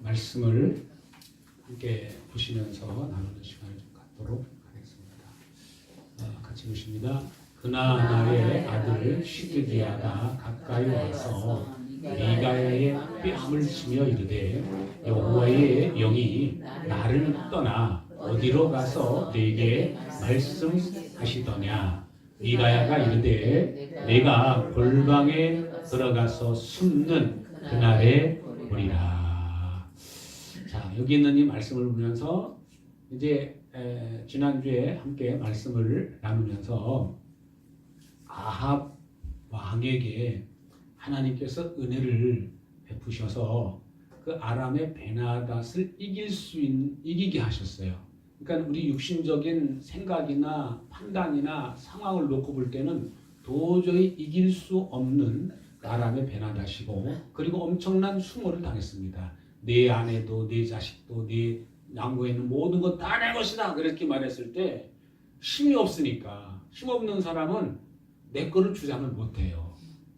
말씀을 함께 보시면서 나누는 시간을 좀 갖도록 하겠습니다. 같이 보십니다. 그나 나의 아들 시드기야가 가까이 와서 미가야의 뺨을 치며 이르되 여호와의 영이 나를 떠나 어디로 가서 내게 말씀하시더냐. 미가야가 이르되 내가 골방에 들어가서 숨는 그날에 보리라. 자, 여기 있는 이 말씀을 보면서 이제 지난주에 함께 말씀을 나누면서 아합 왕에게 하나님께서 은혜를 베푸셔서 그 아람의 베나닷을 이기게 하셨어요. 그러니까 우리 육신적인 생각이나 판단이나 상황을 놓고 볼 때는 도저히 이길 수 없는 아람의 베나닷이고, 그리고 엄청난 수모를 당했습니다. 내 아내도 내 자식도 내 양고에 있는 모든 것 다 내 것이다 그렇게 말했을 때 힘이 없으니까, 힘 없는 사람은 내 거를 주장을 못해요.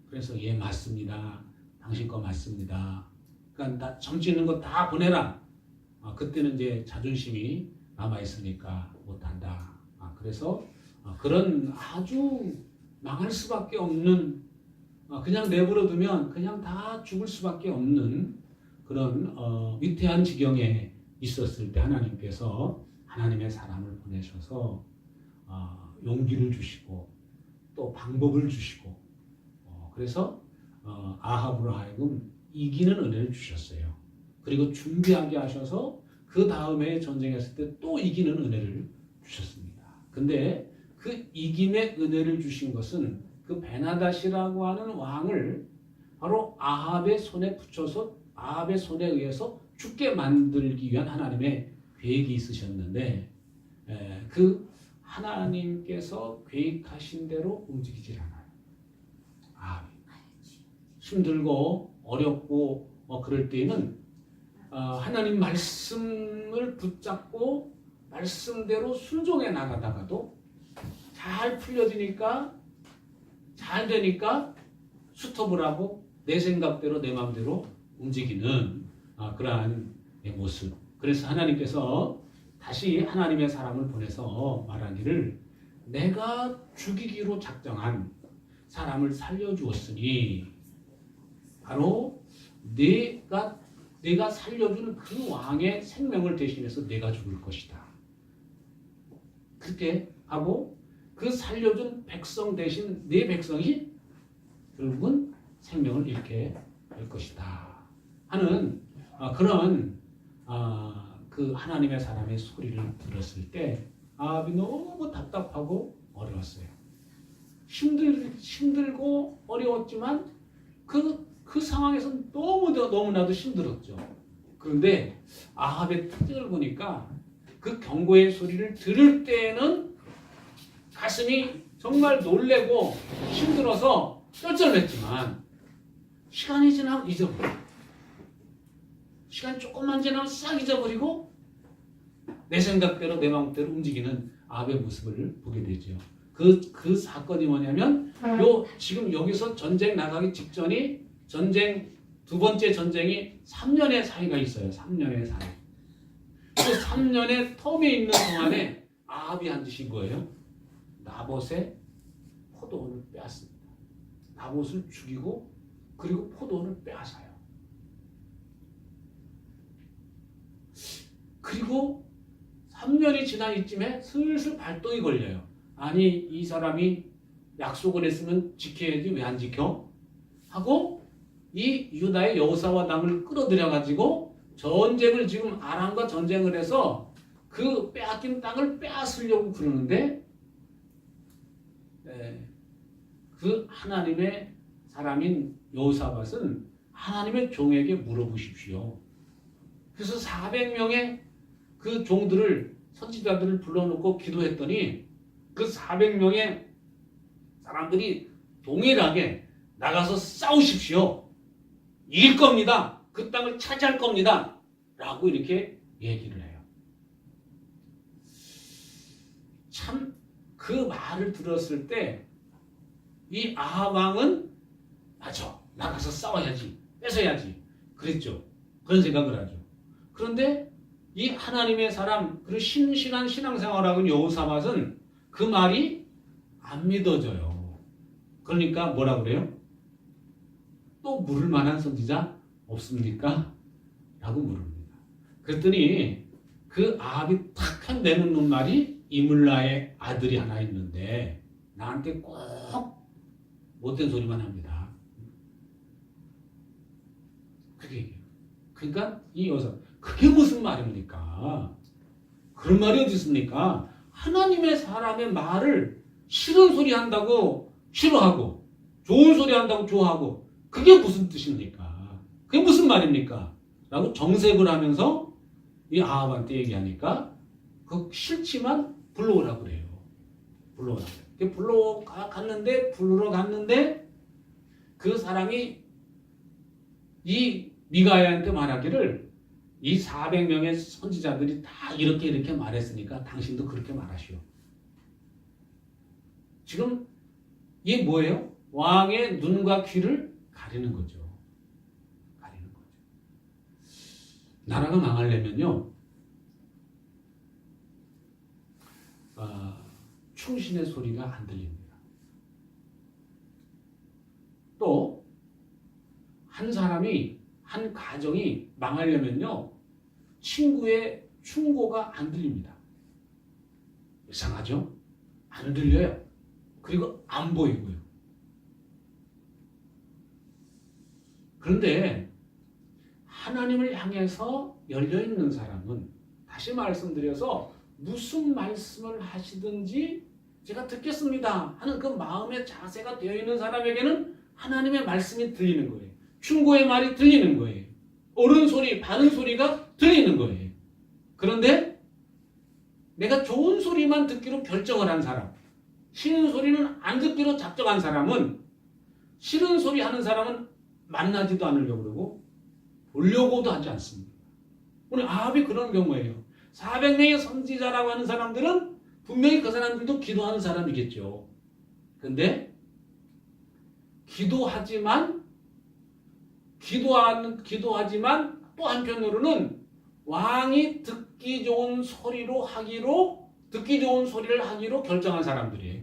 그래서 예 맞습니다, 당신 거 맞습니다, 그러니까 다 점치는 거 다 보내라. 그때는 이제 자존심이 남아있으니까 못한다. 그래서 그런 아주 망할 수밖에 없는, 그냥 내버려 두면 그냥 다 죽을 수밖에 없는 그런 위태한 지경에 있었을 때 하나님께서 하나님의 사람을 보내셔서 용기를 주시고 또 방법을 주시고, 그래서 아합으로 하여금 이기는 은혜를 주셨어요. 그리고 준비하게 하셔서 그 다음에 전쟁했을 때 또 이기는 은혜를 주셨습니다. 근데 그 이김의 은혜를 주신 것은 그 베나닷이라고 하는 왕을 바로 아합의 손에 붙여서 아합의 손에 의해서 죽게 만들기 위한 하나님의 계획이 있으셨는데, 그 하나님께서 계획하신 대로 움직이질 않아요. 아합이 힘들고 어렵고 그럴 때에는 하나님 말씀을 붙잡고 말씀대로 순종해 나가다가도 잘 풀려지니까, 잘 되니까 스톱을 하고 내 생각대로 내 마음대로 움직이는 그러한 모습. 그래서 하나님께서 다시 하나님의 사람을 보내서 말하기를 내가 죽이기로 작정한 사람을 살려주었으니 바로 내가 살려주는 그 왕의 생명을 대신해서 내가 죽을 것이다. 그렇게 하고 그 살려준 백성 대신 내 백성이 결국은 생명을 잃게 될 것이다 하는 그런 그 하나님의 사람의 소리를 들었을 때 아합이 너무 답답하고 어려웠어요. 힘들고 어려웠지만 그 상황에서는 너무나도 힘들었죠. 그런데 아합의 특징을 보니까 그 경고의 소리를 들을 때에는 가슴이 정말 놀래고 힘들어서 쩔쩔맸지만 시간이 지나면 잊어버려요. 시간 조금만 지나면 싹 잊어버리고 내 생각대로 내 마음대로 움직이는 아합의 모습을 보게 되죠. 그 사건이 뭐냐면 지금 여기서 전쟁 나가기 직전이 두 번째 전쟁이 3년의 사이가 있어요. 3년의 사이. 그 3년의 텀에 있는 동안에 아합이 한 짓인 거예요. 나봇의 포도원을 빼앗습니다. 나봇을 죽이고 그리고 포도원을 빼앗아요. 그리고 3년이 지난 이쯤에 슬슬 발동이 걸려요. 아니 이 사람이 약속을 했으면 지켜야지 왜 안 지켜? 하고 이 유다의 여호사와 당을 끌어들여가지고 전쟁을 지금 아람과 전쟁을 해서 그 빼앗긴 땅을 빼앗으려고 그러는데, 그 하나님의 사람인 여호사밧은 하나님의 종에게 물어보십시오. 그래서 400명의 그 종들을 선지자들을 불러놓고 기도했더니 그 400명의 사람들이 동일하게 나가서 싸우십시오. 이길 겁니다. 그 땅을 차지할 겁니다. 라고 이렇게 얘기를 해요. 참 그 말을 들었을 때 이 아합 왕은 맞아, 나가서 싸워야지, 뺏어야지 그랬죠. 그런 생각을 하죠. 그런데 이 하나님의 사람, 그리고 신실한 신앙생활하고 여호사밧은 그 말이 안 믿어져요. 그러니까 뭐라 그래요? 또 물을 만한 선지자 없습니까? 라고 물습니다. 그랬더니 그 아합이 탁 내놓는 말이 이물라의 아들이 하나 있는데 나한테 꼭 못된 소리만 합니다. 그게 얘기해요. 그러니까 이 여자 그게 무슨 말입니까? 그런 말이 어디 있습니까? 하나님의 사람의 말을 싫은 소리 한다고 싫어하고 좋은 소리 한다고 좋아하고 그게 무슨 뜻입니까? 그게 무슨 말입니까? 라고 정색을 하면서 이 아합한테 얘기하니까 그 싫지만 불러오라고 그래요. 불러오라고. 부르러 갔는데 그 사람이 이 미가야한테 말하기를 이 400명의 선지자들이 다 이렇게 말했으니까 당신도 그렇게 말하시오. 지금 이게 뭐예요? 왕의 눈과 귀를 가리는 거죠. 가리는 거죠. 나라가 망하려면요. 충신의 소리가 안 들립니다. 또 한 사람이 한 가정이 망하려면요. 친구의 충고가 안 들립니다. 이상하죠? 안 들려요. 그리고 안 보이고요. 그런데 하나님을 향해서 열려있는 사람은 다시 말씀드려서 무슨 말씀을 하시든지 제가 듣겠습니다 하는 그 마음의 자세가 되어 있는 사람에게는 하나님의 말씀이 들리는 거예요. 충고의 말이 들리는 거예요. 옳은 소리, 바른 소리가 들리는 거예요. 그런데 내가 좋은 소리만 듣기로 결정을 한 사람, 싫은 소리는 안 듣기로 작정한 사람은 싫은 소리 하는 사람은 만나지도 않으려고 그러고 보려고도 하지 않습니다. 오늘 아합이 그런 경우예요. 400명의 선지자라고 하는 사람들은 분명히 그 사람들도 기도하는 사람이겠죠. 근데 기도하지만 또 한편으로는 왕이 듣기 좋은 소리를 하기로 결정한 사람들이에요.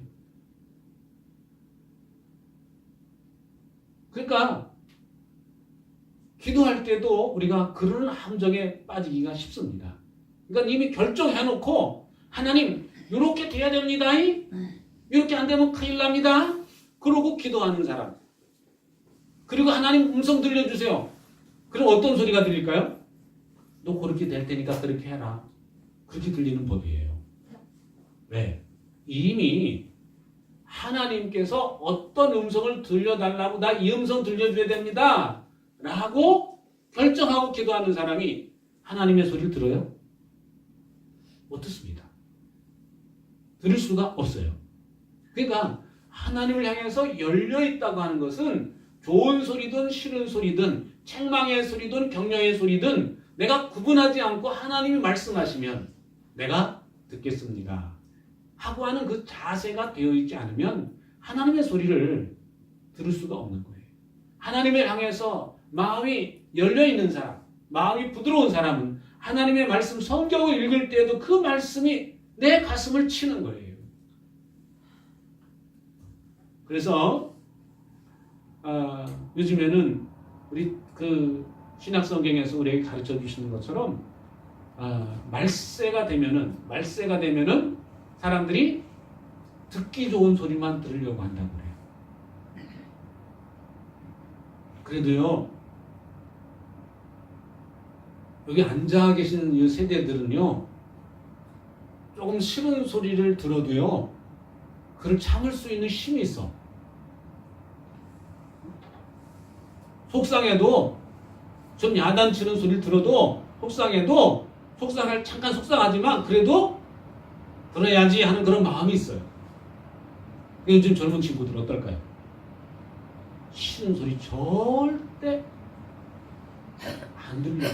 그러니까 기도할 때도 우리가 그런 함정에 빠지기가 쉽습니다. 그러니까 이미 결정해놓고 하나님 이렇게 돼야 됩니다. 이렇게 안 되면 큰일 납니다. 그러고 기도하는 사람. 그리고 하나님 음성 들려주세요. 그럼 어떤 소리가 들릴까요? 너 그렇게 될 테니까 그렇게 해라. 그렇게 들리는 법이에요. 왜? 이미 하나님께서 어떤 음성을 들려달라고 나 이 음성 들려줘야 됩니다. 라고 결정하고 기도하는 사람이 하나님의 소리를 들어요? 못 듣습니다. 들을 수가 없어요. 그러니까 하나님을 향해서 열려있다고 하는 것은 좋은 소리든 싫은 소리든 책망의 소리든 격려의 소리든 내가 구분하지 않고 하나님이 말씀하시면 내가 듣겠습니다 하고 하는 그 자세가 되어 있지 않으면 하나님의 소리를 들을 수가 없는 거예요. 하나님을 향해서 마음이 열려있는 사람, 마음이 부드러운 사람은 하나님의 말씀 성경을 읽을 때에도 그 말씀이 내 가슴을 치는 거예요. 그래서 요즘에는 우리 그 신약 성경에서 우리에게 가르쳐 주시는 것처럼 말세가 되면은 사람들이 듣기 좋은 소리만 들으려고 한다고 그래요. 그래도요, 여기 앉아 계신 이 세대들은요, 조금 싫은 소리를 들어도요, 그걸 참을 수 있는 힘이 있어. 속상해도, 좀 야단치는 소리를 들어도, 잠깐 속상하지만, 그래도 들어야지 하는 그런 마음이 있어요. 요즘 젊은 친구들 어떨까요? 싫은 소리 절대 안 들려요.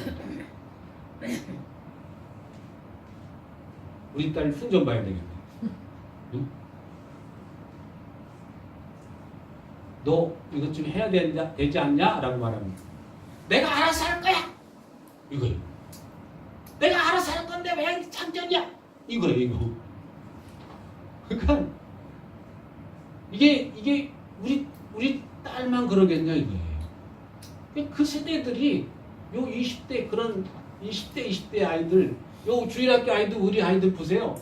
우리 딸 훈좀 봐야 되겠네. 응? 너 이것 좀 해야 되지 않냐? 라고 말합니다. 내가 알아서 할 거야. 이거예요. 내가 알아서 할 건데 왜 참견이야? 이거예요, 이거. 그러니까 이게 우리 딸만 그러겠냐 이거예요. 그 세대들이 요 20대 그런 20대 20대 아이들, 요 주일학교 아이들 우리 아이들 보세요.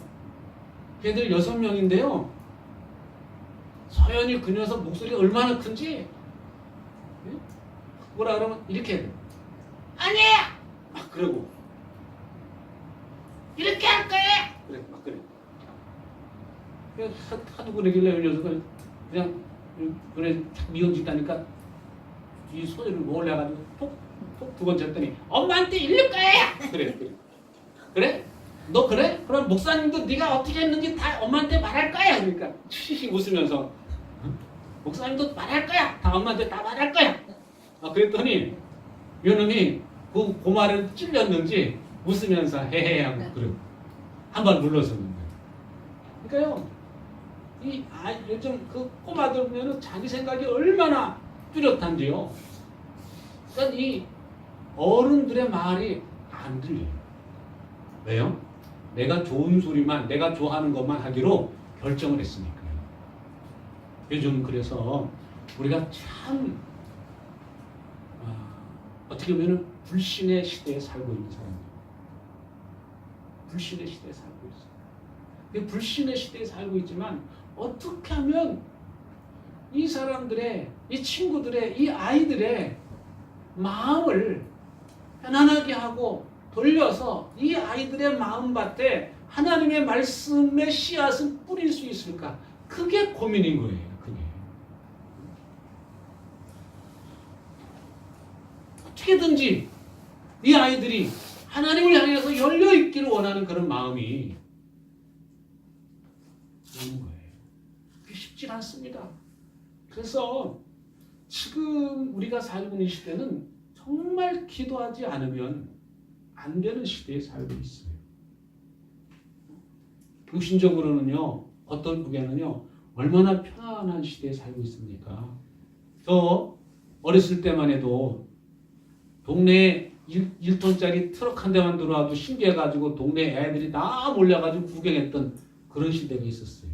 걔들 6명인데요. 서연이 그 녀석 목소리가 얼마나 큰지 뭐라 그러면 이렇게 해요. 아니야! 막 그러고 이렇게 할 거야! 그래, 막 그래. 하도 그러길래 이 녀석은 그냥 그래 미용짓다니까 이 소리를 몰라가지고 톡 두 번 쳤더니 엄마한테 일릴 거야! 그래. 그래? 너 그래? 그럼 목사님도 네가 어떻게 했는지 다 엄마한테 말할 거야! 그러니까 치식 웃으면서 목사님도 말할 거야! 다 엄마한테 다 말할 거야! 그랬더니 요놈이 그 말을 찔렸는지 웃으면서 헤헤 하고 그래. 한 번 눌렀었는데. 그러니까요. 요즘 그 꼬마들 보면은 자기 생각이 얼마나 뚜렷한지요. 그러니까 이 어른들의 말이 안 들려요. 왜요? 내가 좋은 소리만, 내가 좋아하는 것만 하기로 결정을 했으니까요. 요즘 그래서 우리가 참 어떻게 보면 불신의 시대에 살고 있는 사람이에요. 불신의 시대에 살고 있어요. 불신의 시대에 살고 있지만 어떻게 하면 이 사람들의, 이 친구들의, 이 아이들의 마음을 편안하게 하고 돌려서 이 아이들의 마음밭에 하나님의 말씀의 씨앗을 뿌릴 수 있을까? 그게 고민인 거예요. 그게. 어떻게든지 이 아이들이 하나님을 향해서 열려있기를 원하는 그런 마음이 있는 거예요. 그게 쉽지 않습니다. 그래서 지금 우리가 살고 있는 시대는 정말 기도하지 않으면 안 되는 시대에 살고 있어요. 육신적으로는요, 어떤 북에는요, 얼마나 편안한 시대에 살고 있습니까? 저 어렸을 때만 해도 동네에 1톤짜리 트럭 한 대만 들어와도 신기해가지고 동네 애들이 다 몰려가지고 구경했던 그런 시대가 있었어요.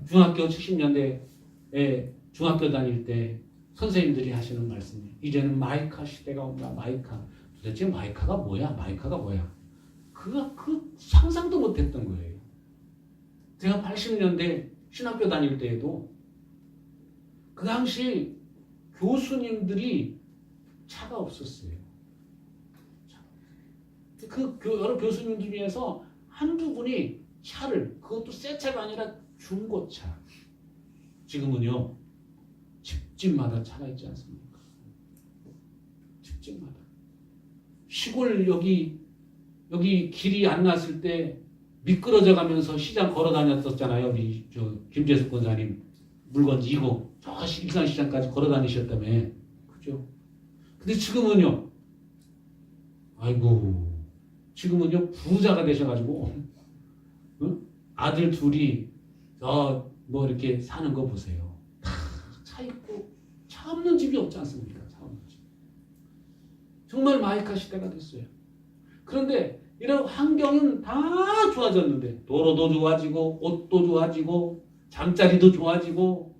중학교 70년대에 중학교 다닐 때 선생님들이 하시는 말씀이 이제는 마이카 시대가 온다. 마이카. 도대체 마이카가 뭐야? 마이카가 뭐야? 그 상상도 못했던 거예요. 제가 80년대 신학교 다닐 때에도 그 당시 교수님들이 차가 없었어요. 그 여러 교수님들 중에서 한두 분이 차를, 그것도 새 차가 아니라 중고차. 지금은요, 집집마다 차가 있지 않습니까? 집집마다. 시골 여기 길이 안 났을 때 미끄러져 가면서 시장 걸어 다녔었잖아요. 우리 김재숙 권사님 물건 지고 저 일산시장까지 걸어 다니셨다며. 그죠? 근데 지금은요, 아이고, 지금은요, 부자가 되셔가지고, 응? 아들 둘이, 뭐 이렇게 사는 거 보세요. 다 차 있고, 차 없는 집이 없지 않습니까? 차 없는 집. 정말 마이카 시대가 됐어요. 그런데 이런 환경은 다 좋아졌는데, 도로도 좋아지고, 옷도 좋아지고, 잠자리도 좋아지고,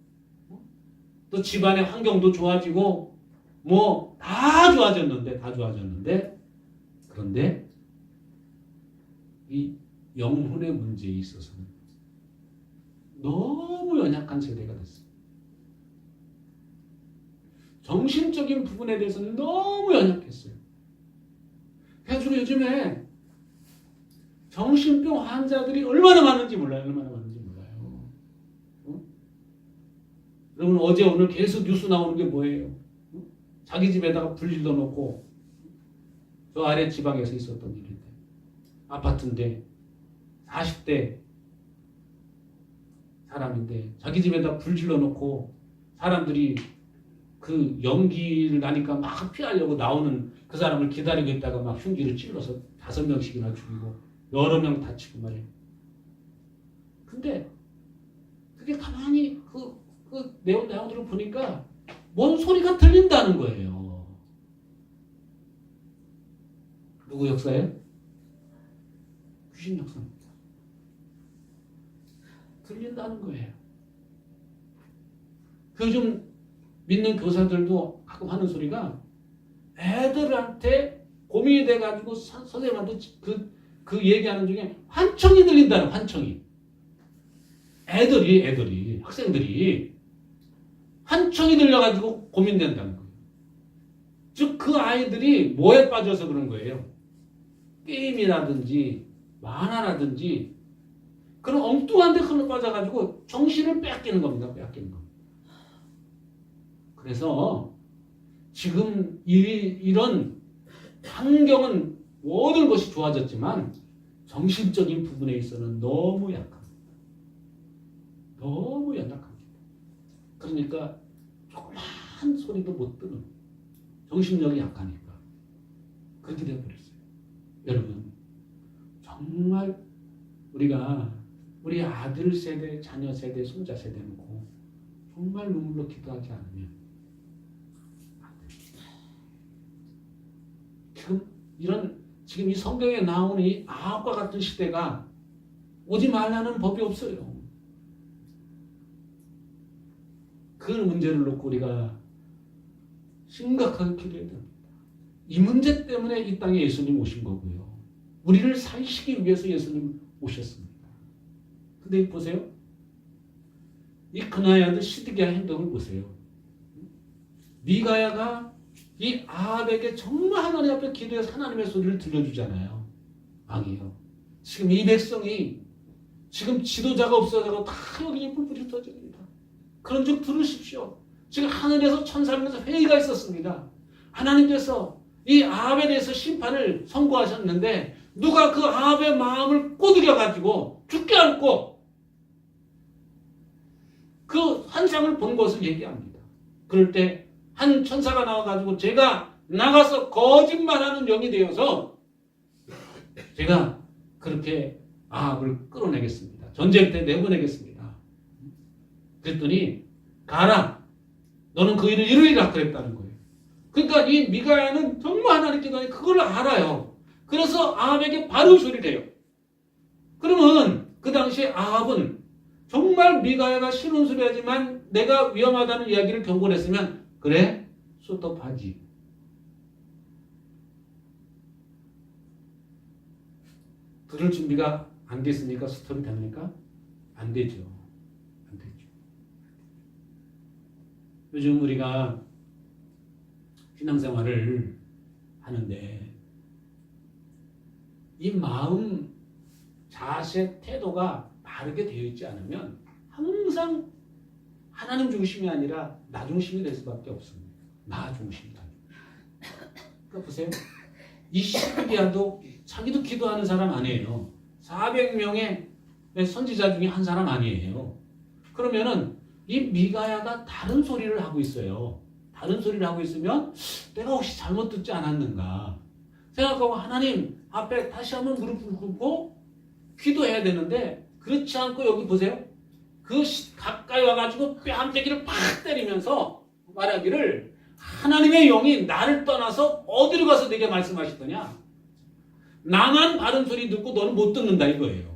또 집안의 환경도 좋아지고, 뭐 다 좋아졌는데, 그런데 이 영혼의 문제에 있어서는 너무 연약한 세대가 됐어요. 정신적인 부분에 대해서는 너무 연약했어요. 그래가지고 요즘에 정신병 환자들이 얼마나 많은지 몰라요. 여러분 어제 오늘 계속 뉴스 나오는 게 뭐예요? 자기 집에다가 불 질러놓고 저 아래 지방에서 있었던 일인데 아파트인데 40대 사람인데 자기 집에다 불 질러놓고 사람들이 그 연기를 나니까 막 피하려고 나오는 그 사람을 기다리고 있다가 막 흉기를 찔러서 5명씩이나 죽이고 여러 명 다치고 말이에요. 근데 그게 가만히 그 내용들을 보니까 뭔 소리가 들린다는 거예요. 누구 역사예요? 귀신 역사입니다. 들린다는 거예요. 요즘 믿는 교사들도 가끔 하는 소리가 애들한테 고민이 돼가지고 선생님한테 그 얘기하는 중에 환청이 들린다는 환청이. 애들이 학생들이 환청이 들려가지고 고민된다는 거예요. 즉 그 아이들이 뭐에 빠져서 그런 거예요? 게임이라든지 만화라든지 그런 엉뚱한 데 흘러 빠져가지고 정신을 뺏기는 겁니다. 뺏기는 거. 그래서 지금 이런 환경은 모든 것이 좋아졌지만 정신적인 부분에 있어서는 너무 약합니다. 너무 연약합니다. 그러니까 조그만 소리도 못 듣는 정신력이 약하니까 그렇게 되어버렸어요. 여러분 정말 우리가 우리 아들 세대, 자녀 세대, 손자 세대 놓고 정말 눈물로 기도하지 않으면 안 됩니다. 지금 이 성경에 나오는 이 아합과 같은 시대가 오지 말라는 법이 없어요. 그 문제를 놓고 우리가 심각하게 기도해야 됩니다. 이 문제 때문에 이 땅에 예수님 오신 거고요. 우리를 살리시기 위해서 예수님 오셨습니다. 근데 보세요. 이 그나의 아들 시드기야 행동을 보세요. 미가야가 이 아합에게 정말 하나님 앞에 기도해서 하나님의 소리를 들려주잖아요. 왕이요. 지금 이 백성이 지금 지도자가 없어져서 다 여기 뿔뿔이 터집니다. 그런 즉 들으십시오. 지금 하늘에서 천사면서 회의가 있었습니다. 하나님께서 이 아합에 대해서 심판을 선고하셨는데 누가 그 아합의 마음을 꼬드겨가지고 죽게 않고 그 환상을 본 것을 얘기합니다. 그럴 때 한 천사가 나와가지고 제가 나가서 거짓말하는 영이 되어서 제가 그렇게 아합을 끌어내겠습니다. 전쟁 때 내보내겠습니다. 그랬더니 가라. 너는 그 일을 이루리라 그랬다는 거예요. 그러니까 이 미가야는 정말 하나님께 그걸 알아요. 그래서 아합에게 바로 소리를 해요. 그러면 그 당시에 아합은 정말 미가야가 싫은 소리 하지만 내가 위험하다는 이야기를 경고를 했으면 그래? 수톱하지. 들을 준비가 안 됐으니까 스톱이 됩니까? 안 되죠. 안 되죠. 요즘 우리가 신앙생활을 하는데 이 마음, 자세, 태도가 바르게 되어 있지 않으면 항상 하나님 중심이 아니라 나 중심이 될 수밖에 없습니다. 나 중심이다. 그러니까 보세요. 이 시드기야도 자기도 기도하는 사람 아니에요. 400명의 선지자 중에 한 사람 아니에요. 그러면은 이 미가야가 다른 소리를 하고 있어요. 다른 소리를 하고 있으면 내가 혹시 잘못 듣지 않았는가 생각하고 하나님 앞에 다시 한번 무릎을 꿇고 기도해야 되는데 그렇지 않고 여기 보세요. 가까이 와가지고 뺨때기를 팍 때리면서 말하기를 하나님의 영이 나를 떠나서 어디로 가서 내게 말씀하시더냐. 나만 바른 소리 듣고 너는 못 듣는다 이거예요.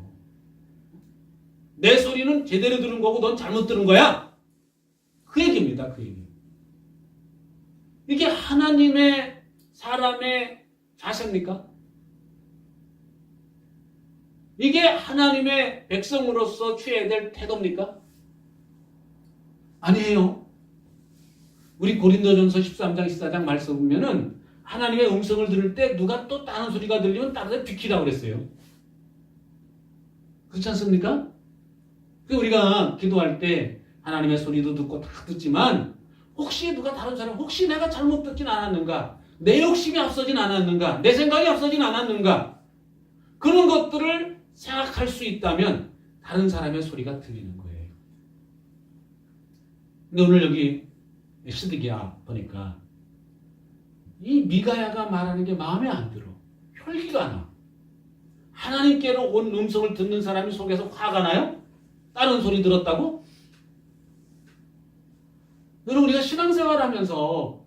내 소리는 제대로 들은 거고 넌 잘못 들은 거야. 그 얘기입니다. 그 얘기. 이게 하나님의 사람의 자세입니까? 이게 하나님의 백성으로서 취해야 될 태도입니까? 아니에요. 우리 고린도전서 13장 14장 말씀 보면은 하나님의 음성을 들을 때 누가 또 다른 소리가 들리면 다른 데 비키라고 그랬어요. 그렇지 않습니까? 우리가 기도할 때 하나님의 소리도 듣고 다 듣지만 혹시 누가 다른 사람 혹시 내가 잘못 듣진 않았는가? 내 욕심이 앞서진 않았는가? 내 생각이 앞서진 않았는가? 그런 것들을 생각할 수 있다면 다른 사람의 소리가 들리는 거예요. 근데 오늘 여기 시드기야 보니까 이 미가야가 말하는 게 마음에 안 들어. 혈기가 나. 하나님께로 온 음성을 듣는 사람이 속에서 화가 나요? 다른 소리 들었다고? 여러분 우리가 신앙생활하면서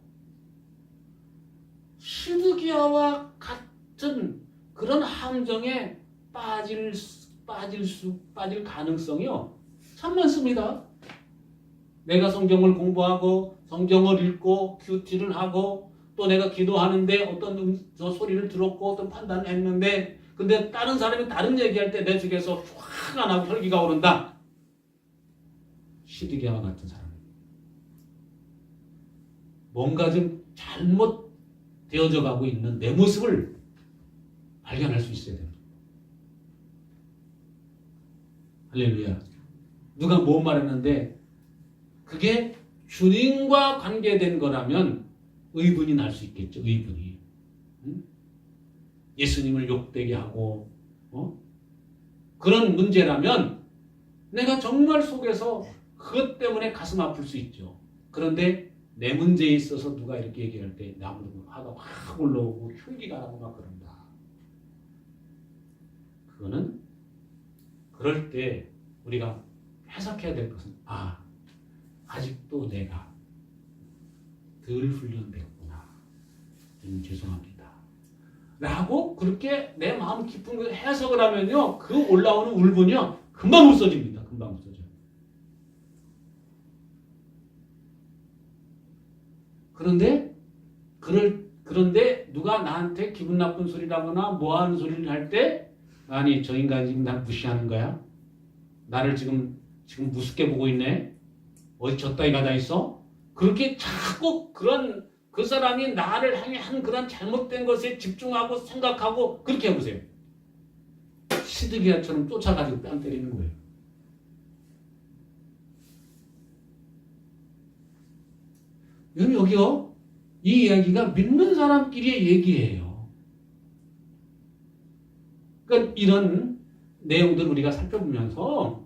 시드기야와 같은 같은 그런 함정에 빠질 가능성이요 참 많습니다. 내가 성경을 공부하고 성경을 읽고 큐티를 하고 또 내가 기도하는데 어떤 저 소리를 들었고 어떤 판단을 했는데 근데 다른 사람이 다른 얘기할 때 내 속에서 화가 나고 혈기가 오른다. 시드기야와 같은 사람. 뭔가 좀 잘못 되어져 가고 있는 내 모습을 발견할 수 있어야 됩니다. 할렐루야. 누가 뭐 말했는데 그게 주님과 관계된 거라면 의분이 날 수 있겠죠. 의분이. 응? 예수님을 욕되게 하고 그런 문제라면 내가 정말 속에서 그것 때문에 가슴 아플 수 있죠. 그런데 내 문제에 있어서 누가 이렇게 얘기할 때 나무도 화가 확 올라오고 흉기가 나고 막 그런다. 그거는 그럴 때 우리가 해석해야 될 것은 아직도 내가 덜 훈련됐구나. 죄송합니다. 라고 그렇게 내 마음 깊은 걸 해석을 하면요. 그 올라오는 울분이요. 금방 없어집니다. 금방 없어져요. 그런데 누가 나한테 기분 나쁜 소리를 하거나 뭐하는 소리를 할 때 아니 저 인간이 지금 날 무시하는 거야? 나를 지금 무섭게 보고 있네? 어디 졌다이 가다 있어? 그렇게 자꾸 그 사람이 나를 향해 한 그런 잘못된 것에 집중하고 생각하고 그렇게 해보세요. 시드기야처럼 쫓아가지고 뺨 때리는 거예요. 여기요. 이 이야기가 믿는 사람끼리의 얘기예요. 그러니까 이런 내용들을 우리가 살펴보면서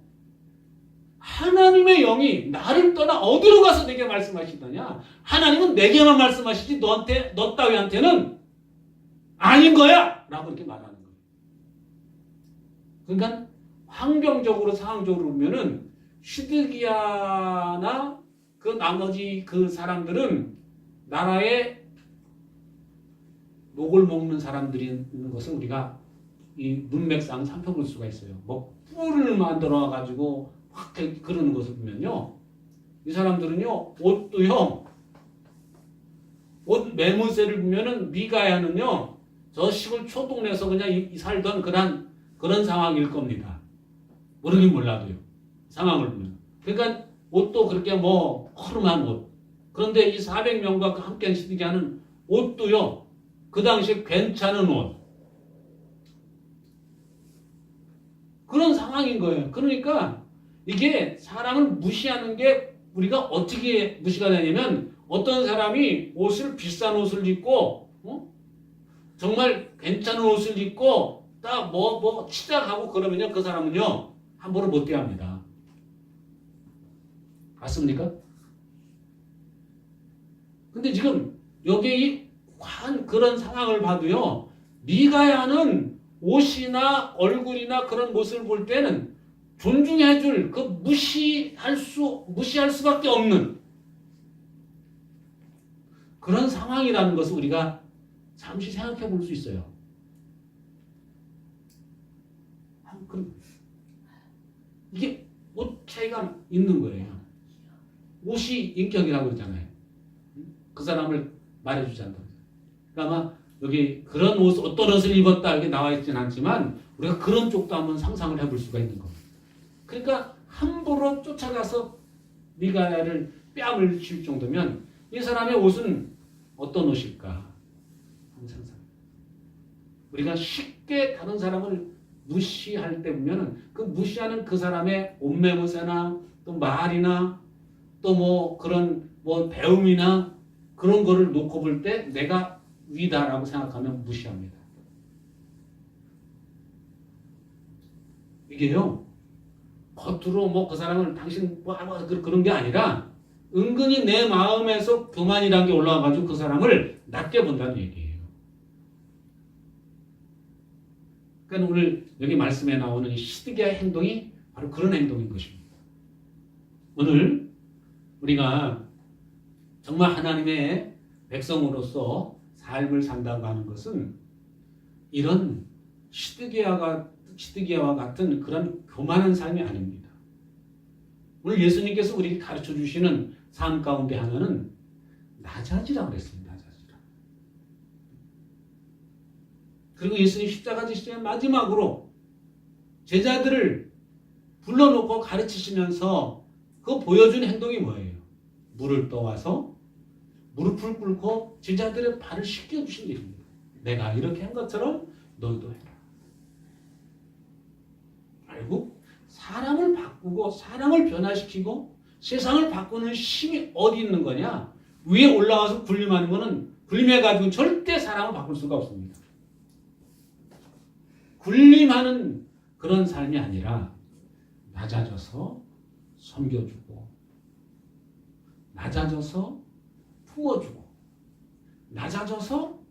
하나님의 영이 나를 떠나 어디로 가서 내게 말씀하시더냐? 하나님은 내게만 말씀하시지 너 따위한테는 아닌 거야! 라고 이렇게 말하는 거예요. 그러니까 환경적으로 상황적으로 보면은 시드기야나 그 나머지 그 사람들은 나라의 녹을 먹는 사람들이 있는 것을 우리가 이 문맥상 살펴볼 수가 있어요. 뭐 뿔을 만들어 가지고 확 그러는 것을 보면요. 이 사람들은요, 옷도요, 옷 매물세를 보면은 미가야는요, 저 시골 초동네에서 그냥 살던 그런 상황일 겁니다. 모르긴 몰라도요. 상황을 보면. 그러니까 옷도 그렇게 뭐 허름한 옷. 그런데 이 400명과 함께 시드기야는 옷도요, 그 당시에 괜찮은 옷. 그런 상황인 거예요. 그러니까 이게 사람을 무시하는 게 우리가 어떻게 무시가 되냐면 어떤 사람이 비싼 옷을 입고 정말 괜찮은 옷을 입고 딱 치장하고 그러면요 그 사람은요 함부로 못 대합니다. 맞습니까? 근데 지금 여기 그런 상황을 봐도요 미가야는 옷이나 얼굴이나 그런 모습을 볼 때는 존중해줄 무시할 수밖에 없는 그런 상황이라는 것을 우리가 잠시 생각해 볼 수 있어요. 이게 옷 차이가 있는 거예요. 옷이 인격이라고 그러잖아요. 그 사람을 말해주지 않는다. 그러니까 아마 여기 그런 어떤 옷을 입었다 이렇게 나와 있지는 않지만 우리가 그런 쪽도 한번 상상을 해볼 수가 있는 겁니다. 그러니까 함부로 쫓아가서 미가야를 뺨을 칠 정도면 이 사람의 옷은 어떤 옷일까? 항상 우리가 쉽게 다른 사람을 무시할 때 보면은 그 무시하는 그 사람의 옷매무새나 또 말이나 또 그런 배움이나 그런 거를 놓고 볼 때 내가 위다라고 생각하면 무시합니다. 이게요. 겉으로 그 사람을 당신 그런 게 아니라 은근히 내 마음에서 교만이라는 게 올라와가지고 그 사람을 낮게 본다는 얘기예요. 그러니까 오늘 여기 말씀에 나오는 이 시드기야의 행동이 바로 그런 행동인 것입니다. 오늘 우리가 정말 하나님의 백성으로서 삶을 산다고 하는 것은 이런 시드기야와 같은 그런 교만한 삶이 아닙니다. 오늘 예수님께서 우리에게 가르쳐 주시는 삶 가운데 하나는 낮아지라고 그랬습니다. 낮아지라. 그리고 예수님 십자가 지시의 마지막으로 제자들을 불러놓고 가르치시면서 그 보여준 행동이 뭐예요? 물을 떠와서 무릎을 꿇고 제자들의 발을 씻겨주신 일입니다. 내가 이렇게 한 것처럼 너희도 해라. 결국 사람을 바꾸고 사람을 변화시키고 세상을 바꾸는 힘이 어디 있는 거냐? 위에 올라가서 군림하는 거는 군림해가지고 절대 사람을 바꿀 수가 없습니다. 군림하는 그런 삶이 아니라 낮아져서 섬겨주고 낮아져서 품어주고 낮아져서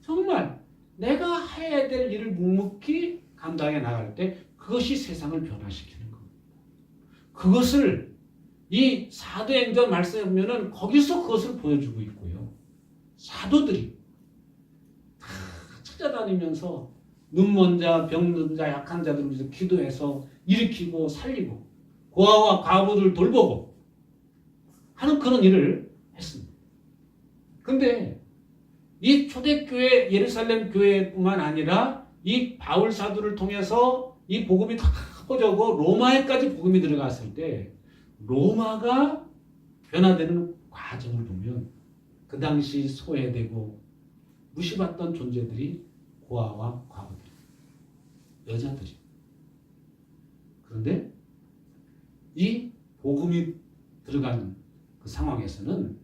정말 내가 해야 될 일을 묵묵히 감당해 나갈 때 그것이 세상을 변화시키는 겁니다. 그것을 이 사도행전 말씀에 보면은 거기서 그것을 보여주고 있고요. 사도들이 다 찾아다니면서 눈먼 자, 병든 자, 약한 자들을 위해서 기도해서 일으키고 살리고 고아와 과부들 돌보고 하는 그런 일을 했습니다. 근데 이 초대교회 예루살렘 교회뿐만 아니라 이 바울 사도를 통해서 이 복음이 다 퍼져고 로마에까지 복음이 들어갔을 때 로마가 변화되는 과정을 보면 그 당시 소외되고 무시받던 존재들이 고아와 과부들, 여자들이. 그런데 이 복음이 들어간 그 상황에서는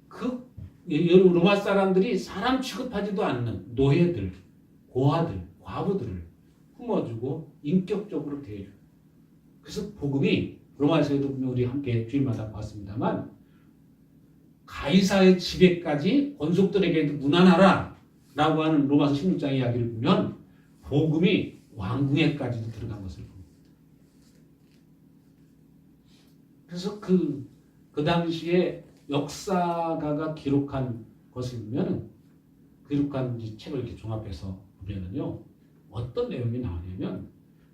그 로마 사람들이 사람 취급하지도 않는 노예들, 고아들, 과부들을 품어주고 인격적으로 대해줘요. 그래서 복음이 로마에서도 보면 우리 함께 주일마다 봤습니다만 가이사의 집에까지 권속들에게도 문안하라 라고 하는 로마서 16장 이야기를 보면 복음이 왕궁에까지도 들어간 것을 봅니다. 그래서 그 당시에 역사가가 기록한 것을 보면 기록한 책을 이렇게 종합해서 보면은요 어떤 내용이 나오냐면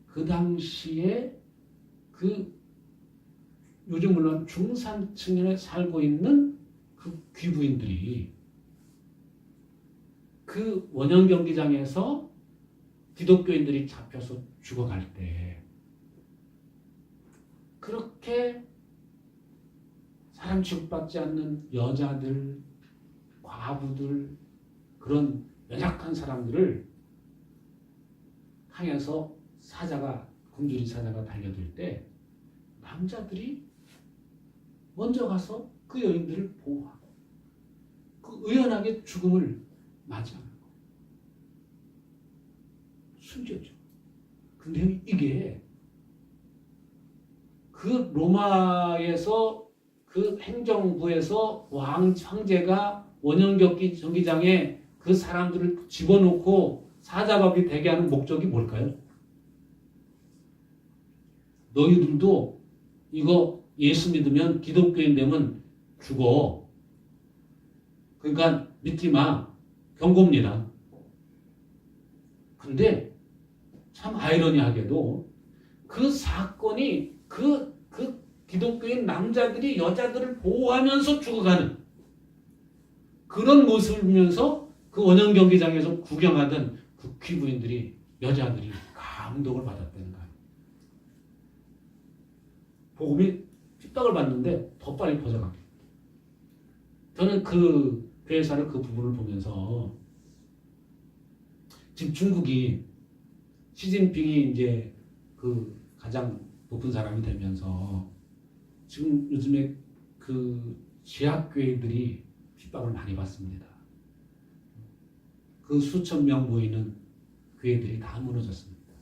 그 당시에 그 요즘 물론 중산층에 살고 있는 그 귀부인들이 그 원형 경기장에서 기독교인들이 잡혀서 죽어갈 때 그렇게 사람 취급받지 않는 여자들, 과부들 그런 연약한 사람들을 향해서 굶주린 사자가 달려들 때 남자들이 먼저 가서 그 여인들을 보호하고 그 의연하게 죽음을 맞이하는 거예요. 숨겼죠. 근데 이게 그 로마에서 그 행정부에서 황제가 원형 경기장에 그 사람들을 집어넣고 사자밥이 되게 하는 목적이 뭘까요? 너희들도 이거 예수 믿으면 기독교인 되면 죽어. 그러니까 믿지 마. 경고입니다. 근데 참 아이러니하게도 그 사건이 그 기독교인 남자들이 여자들을 보호하면서 죽어가는 그런 모습을 보면서 그 원형 경기장에서 구경하던 그 귀부인들이 여자들이 감동을 받았다는 거예요. 복음이 핍박을 받는데 더 빨리 퍼져가게. 저는 그 교회사를 그 부분을 보면서 지금 중국이 시진핑이 이제 그 가장 높은 사람이 되면서 지금 요즘에 그 제약교회들이 핍박을 많이 받습니다. 그 수천 명 모이는 교회들이 다 무너졌습니다.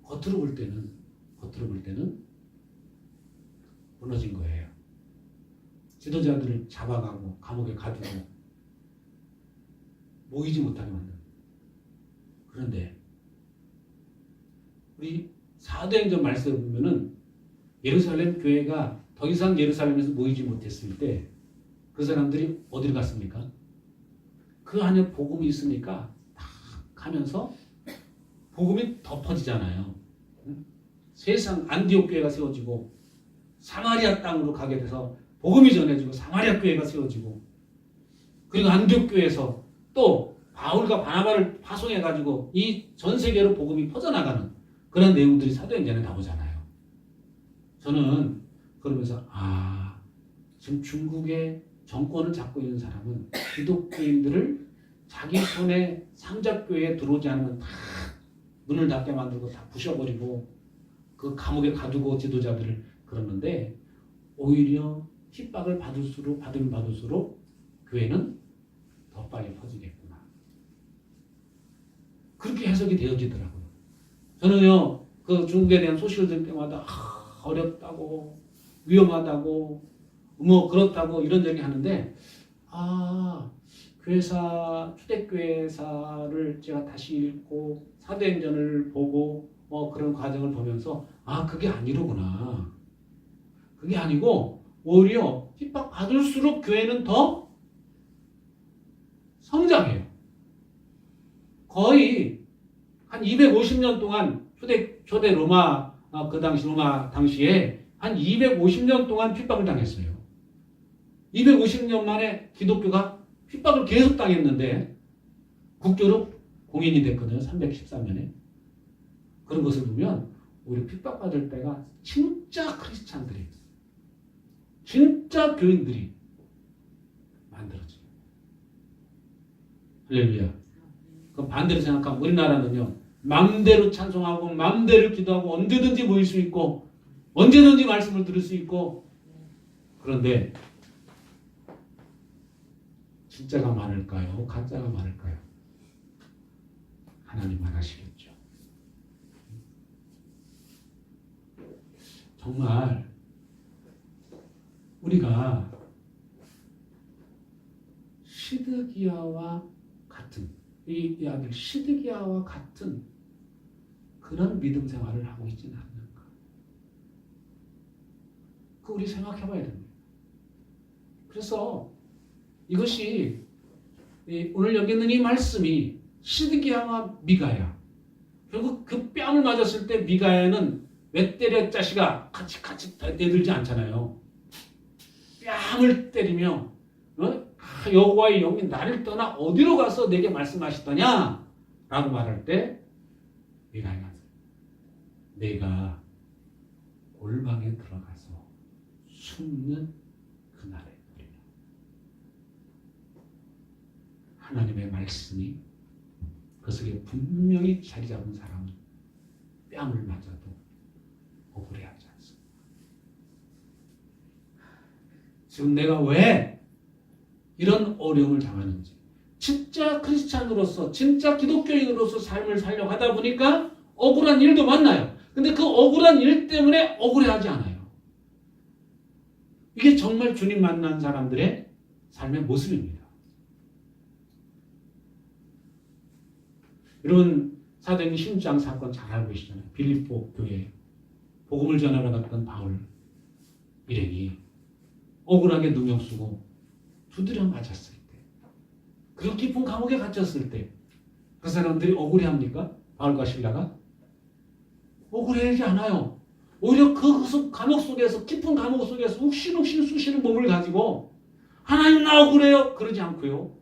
겉으로 볼 때는 무너진 거예요. 지도자들을 잡아가고 감옥에 가두고 모이지 못하게 만든. 그런데 우리 사도행전 말씀을 보면은 예루살렘 교회가 더 이상 예루살렘에서 모이지 못했을 때 그 사람들이 어디로 갔습니까? 그 안에 복음이 있으니까 다 하면서 복음이 더 퍼지잖아요. 세상 안디옥 교회가 세워지고 사마리아 땅으로 가게 돼서 복음이 전해지고 사마리아 교회가 세워지고 그리고 안디옥 교회에서 또 바울과 바나바를 파송해가지고 이 전 세계로 복음이 퍼져나가는 그런 내용들이 사도행전에 나오잖아요. 저는 그러면서 지금 중국의 정권을 잡고 있는 사람은 기독교인들을 자기 손에 삼잡교회에 들어오지 않으면 다 문을 닫게 만들고 다 부셔버리고 그 감옥에 가두고 지도자들을 그러는데 오히려 핍박을 받으면 받을수록 교회는 더 빨리 퍼지겠구나. 그렇게 해석이 되어지더라고요. 저는요, 그 중국에 대한 소식을 들을 때마다 어렵다고, 위험하다고, 뭐 그렇다고 이런 얘기 하는데 교회사, 초대교회사를 제가 다시 읽고 사도행전을 보고 그런 과정을 보면서 그게 아니로구나. 그게 아니고 오히려 핍박받을수록 교회는 더 성장해요. 거의 한 250년 동안 초대 로마 그 당시 로마 당시에 한 250년 동안 핍박을 당했어요. 250년 만에 기독교가 핍박을 계속 당했는데 국교로 공인이 됐거든요. 313년에. 그런 것을 보면 우리 핍박받을 때가 진짜 크리스찬들이 진짜 교인들이 만들어져요. 할렐루야. 그럼 반대로 생각하면 우리나라는요. 마음대로 찬송하고 마음대로 기도하고 언제든지 모일 수 있고 언제든지 말씀을 들을 수 있고 그런데 진짜가 많을까요? 가짜가 많을까요? 하나님만 아시겠죠. 정말 우리가 시드기야와 같은 이 아들 시드기야와 같은 그런 믿음 생활을 하고 있지는 않는가? 그 우리 생각해봐야 됩니다. 그래서 이것이 오늘 여기 있는 이 말씀이 시드기야와 미가야. 결국 그 뺨을 맞았을 때 미가야는 왜 때려 자식아 같이 내들지 않잖아요. 뺨을 때리며 여호와의 영이 나를 떠나 어디로 가서 내게 말씀하시더냐? 라고 말할 때 미가야가 내가 골방에 들어가서 숨는 그날에 하나님의 말씀이 그 속에 분명히 자리 잡은 사람은 뺨을 맞아도 억울해하지 않습니다. 지금 내가 왜 이런 어려움을 당하는지 진짜 크리스찬으로서 진짜 기독교인으로서 삶을 살려고 하다 보니까 억울한 일도 만나요. 근데 그 억울한 일 때문에 억울해하지 않아요. 이게 정말 주님 만난 사람들의 삶의 모습입니다. 여러분 사도행전 16장 사건 잘 알고 계시잖아요. 빌립보 교회에 복음을 전하러 갔던 바울 일행이 억울하게 누명 쓰고 두드려 맞았을 때 그리고 깊은 감옥에 갇혔을 때 그 사람들이 억울해합니까? 바울과 실라가? 억울해하지 않아요. 오히려 그 감옥 속에서 깊은 감옥 속에서 욱신욱신 쑤시는 몸을 가지고 하나님 나 억울해요. 그러지 않고요.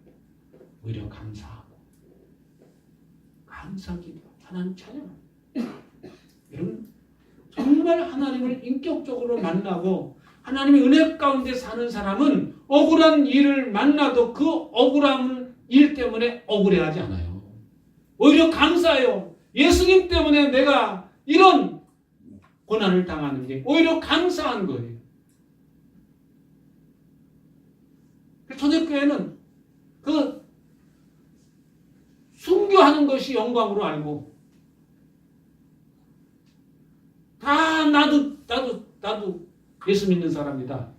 오히려 감사하고 감사기도 하나님 찬양합니다. 여러분 정말 하나님을 인격적으로 만나고 하나님의 은혜 가운데 사는 사람은 억울한 일을 만나도 그 억울한 일 때문에 억울해하지 않아요. 오히려 감사해요. 예수님 때문에 내가 이런 고난을 당하는 게 오히려 감사한 거예요. 초대교회는 그 순교하는 것이 영광으로 알고 다 나도 예수 믿는 사람이다.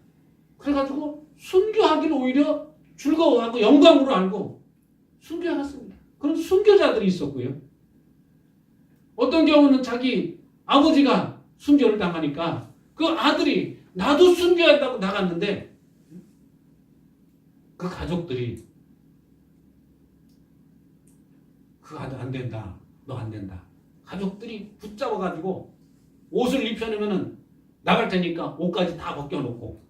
그래가지고 순교하기를 오히려 즐거워하고 영광으로 알고 순교해갔습니다. 그런 순교자들이 있었고요. 어떤 경우는 자기 아버지가 순교를 당하니까 그 아들이 나도 순교했다고 나갔는데 그 가족들이 그거 안 된다. 너 안 된다. 가족들이 붙잡아가지고 옷을 입혀놓으면은 나갈 테니까 옷까지 다 벗겨놓고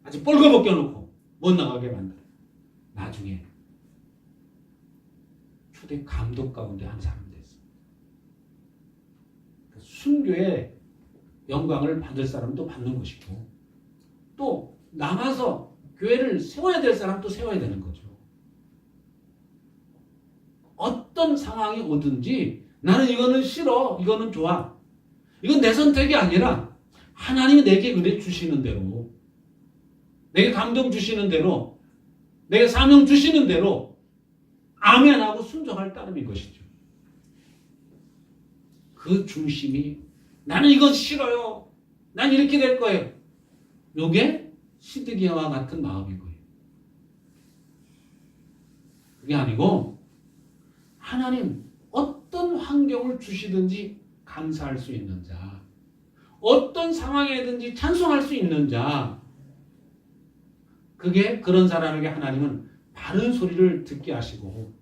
아주 뻘거 벗겨놓고 못 나가게 만들어. 나중에 초대 감독 가운데 한 사람 됐어. 순교의 영광을 받을 사람도 받는 것이고 또 남아서 교회를 세워야 될 사람도 세워야 되는 거죠. 어떤 상황이 오든지 나는 이거는 싫어, 이거는 좋아. 이건 내 선택이 아니라 하나님이 내게 그래 주시는 대로 내게 감동 주시는 대로 내게 사명 주시는 대로 아멘하고 순종할 따름인 것이죠. 그 중심이 나는 이건 싫어요. 난 이렇게 될 거예요. 이게 시드기야와 같은 마음인 거예요. 그게 아니고 하나님 어떤 환경을 주시든지 감사할 수 있는 자, 어떤 상황이든지 찬송할 수 있는 자, 그게 그런 사람에게 하나님은 바른 소리를 듣게 하시고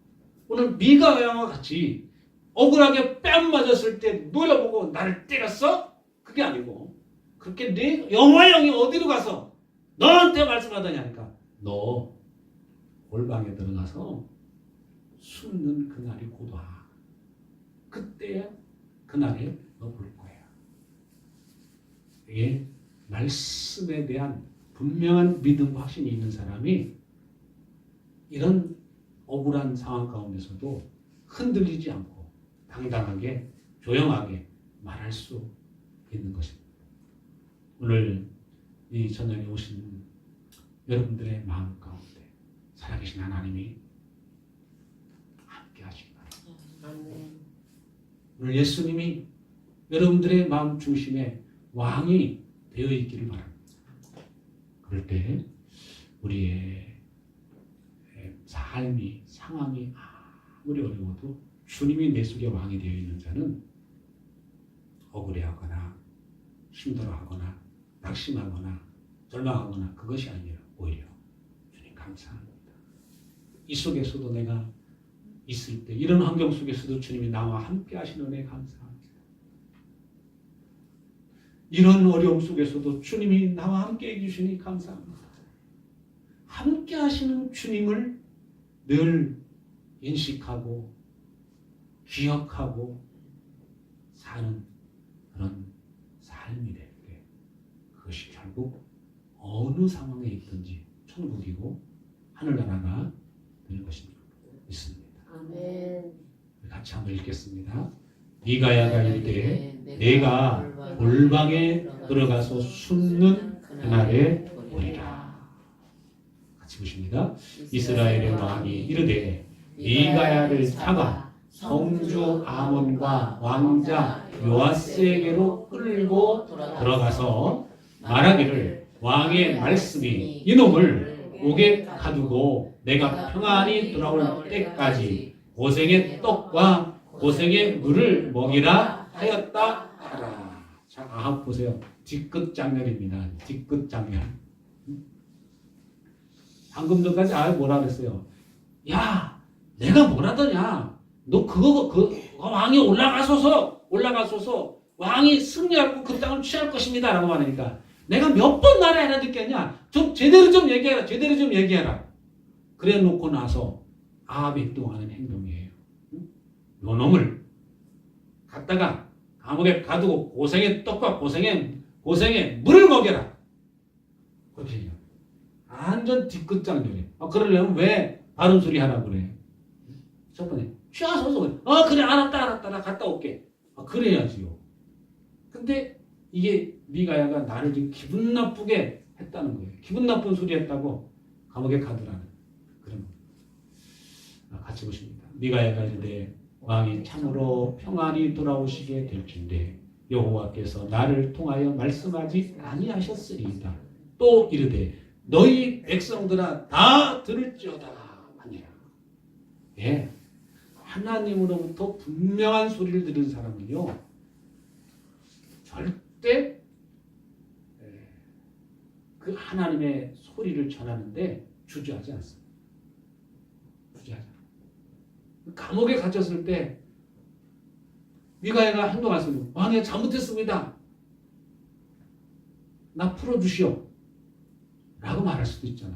오늘 미가야와 같이 억울하게 뺨 맞았을 때 노여보고 나를 때렸어? 그게 아니고 그렇게 내 영화형이 어디로 가서 너한테 말씀하더냐니까 너 골방에 들어가서 숨는 그날이 고도하. 그때야 그날에 너 볼 거야. 이게 말씀에 대한 분명한 믿음 확신이 있는 사람이 이런 억울한 상황 가운데서도 흔들리지 않고 당당하게 조용하게 말할 수 있는 것입니다. 오늘 이 저녁에 오신 여러분들의 마음 가운데 살아계신 하나님이 함께 하시기 바랍니다. 오늘 예수님이 여러분들의 마음 중심에 왕이 되어 있기를 바랍니다. 그럴 때 우리의 삶이 상황이 아무리 어려워도 주님이 내 속에 왕이 되어 있는 자는 억울해하거나 힘들어하거나 낙심하거나 절망하거나 그것이 아니라 오히려 주님 감사합니다. 이 속에서도 내가 있을 때 이런 환경 속에서도 주님이 나와 함께 하시는 은혜 감사합니다. 이런 어려움 속에서도 주님이 나와 함께 해주시니 감사합니다. 함께 하시는 주님을 늘 인식하고 기억하고 사는 그런 삶이 될 때 그것이 결국 어느 상황에 있든지 천국이고 하늘나라가 될 것입니다. 믿습니다. 아멘. 같이 한번 읽겠습니다. 미가야가 이르되 내가 골방에 들어가서 숨는 그날에 보리라. 같이 보십니다. 이스라엘의 왕이 이르되 미가야를 잡아 성주 아몬과 왕자 요아스에게로 끌고 들어가서 말하기를 왕의 말씀이 이놈을 옥에 가두고 내가 평안히 돌아올 때까지 고생의 떡과 고생의 물을 먹이라 하였다 하라. 자, 아합 보세요. 뒤끝 장면입니다. 뒤끝 장면. 방금 전까지 아합 뭐라 그랬어요? 야, 내가 뭐라더냐? 너 그거 왕이 올라가소서 왕이 승리하고 그 땅을 취할 것입니다. 라고 말하니까 내가 몇 번 말해야 듣겠냐? 좀 제대로 좀 얘기해라. 그래 놓고 나서 아합이 행동하는 행동이에요. 요 놈을 갖다가 감옥에 가두고 고생의 떡과 고생의 물을 먹여라. 그렇게 해요. 완전 뒤끝장면이에요. 그러려면 왜 바른 소리 하라고 그래? 첫 번째 취하소서 그래 알았다 나 갔다 올게. 그래야지요. 근데 이게 미가야가 나를 지금 기분 나쁘게 했다는 거예요. 기분 나쁜 소리 했다고 감옥에 가두라는 그런 거예요. 같이 보십니다. 미가야가 이르되 왕이 참으로 평안히 돌아오시게 될진데 여호와께서 나를 통하여 말씀하지 아니하셨으리이다. 또 이르되 너희 백성들아 다 들을지어다 하니라. 예, 하나님으로부터 분명한 소리를 들은 사람은요 절대 그 하나님의 소리를 전하는데 주저하지 않습니다. 주저하지 않아요. 감옥에 갇혔을 때 미가야가 행동할 수 있는 왕이 잘못했습니다. 나 풀어주시오. 라고 말할 수도 있잖아요.